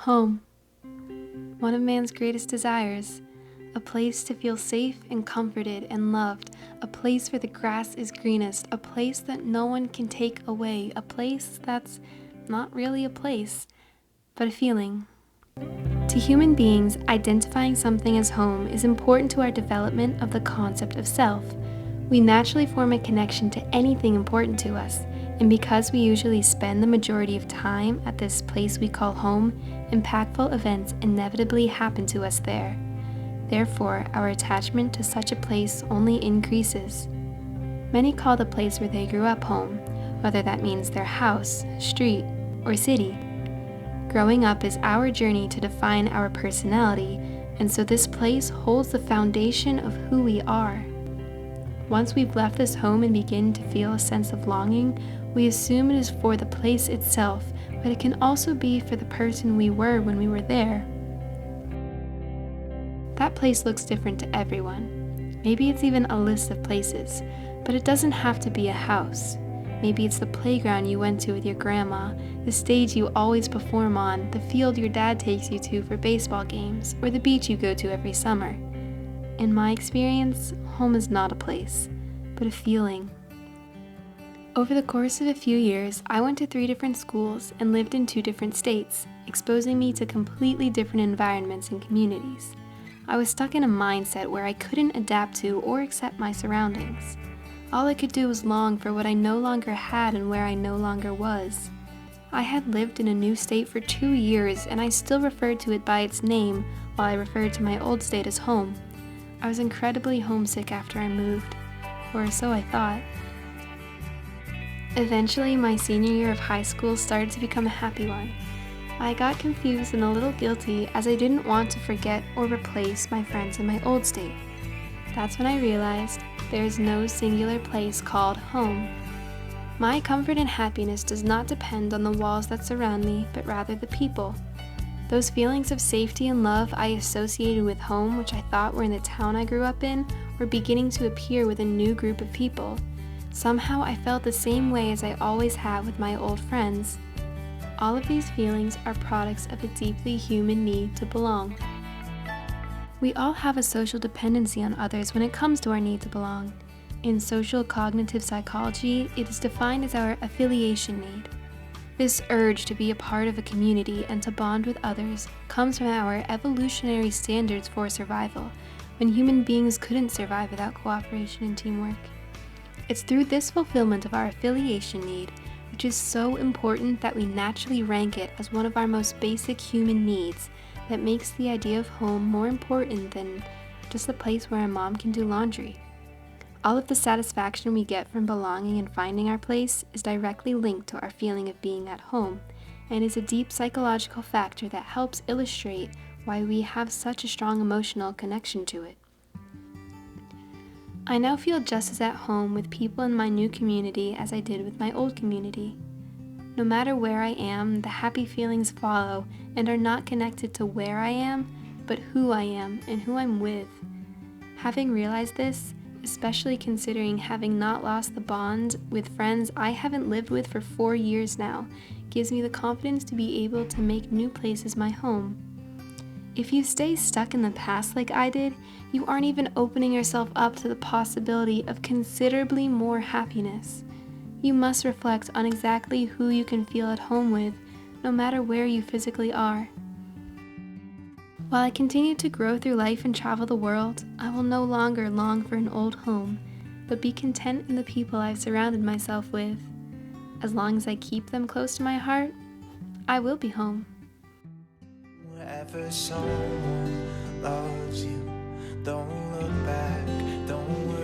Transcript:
Home, one of man's greatest desires, a place to feel safe and comforted and loved, a place where the grass is greenest, a place that no one can take away, a place that's not really a place, but a feeling. To human beings, identifying something as home is important to our development of the concept of self. We naturally form a connection to anything important to us, and because we usually spend the majority of time at this place we call home, impactful events inevitably happen to us there. Therefore, our attachment to such a place only increases. Many call the place where they grew up home, whether that means their house, street, or city. Growing up is our journey to define our personality, and so this place holds the foundation of who we are. Once we've left this home and begin to feel a sense of longing, we assume it is for the place itself, but it can also be for the person we were when we were there. That place looks different to everyone. Maybe it's even a list of places, but it doesn't have to be a house. Maybe it's the playground you went to with your grandma, the stage you always perform on, the field your dad takes you to for baseball games, or the beach you go to every summer. In my experience, home is not a place, but a feeling. Over the course of a few years, I went to 3 different schools and lived in 2 different states, exposing me to completely different environments and communities. I was stuck in a mindset where I couldn't adapt to or accept my surroundings. All I could do was long for what I no longer had and where I no longer was. I had lived in a new state for 2 years, and I still referred to it by its name while I referred to my old state as home. I was incredibly homesick after I moved, or so I thought. Eventually, my senior year of high school started to become a happy one. I got confused and a little guilty as I didn't want to forget or replace my friends in my old state. That's when I realized there is no singular place called home. My comfort and happiness does not depend on the walls that surround me, but rather the people. Those feelings of safety and love I associated with home, which I thought were in the town I grew up in, were beginning to appear with a new group of people. Somehow I felt the same way as I always have with my old friends. All of these feelings are products of a deeply human need to belong. We all have a social dependency on others when it comes to our need to belong. In social cognitive psychology, it is defined as our affiliation need. This urge to be a part of a community and to bond with others comes from our evolutionary standards for survival, when human beings couldn't survive without cooperation and teamwork. It's through this fulfillment of our affiliation need, which is so important that we naturally rank it as one of our most basic human needs, that makes the idea of home more important than just the place where our mom can do laundry. All of the satisfaction we get from belonging and finding our place is directly linked to our feeling of being at home, and is a deep psychological factor that helps illustrate why we have such a strong emotional connection to it. I now feel just as at home with people in my new community as I did with my old community. No matter where I am, the happy feelings follow and are not connected to where I am, but who I am and who I'm with. Having realized this, especially considering having not lost the bond with friends I haven't lived with for 4 years now, gives me the confidence to be able to make new places my home. If you stay stuck in the past like I did, you aren't even opening yourself up to the possibility of considerably more happiness. You must reflect on exactly who you can feel at home with, no matter where you physically are. While I continue to grow through life and travel the world, I will no longer long for an old home, but be content in the people I've surrounded myself with. As long as I keep them close to my heart, I will be home. Wherever someone loves you, don't look back, don't worry.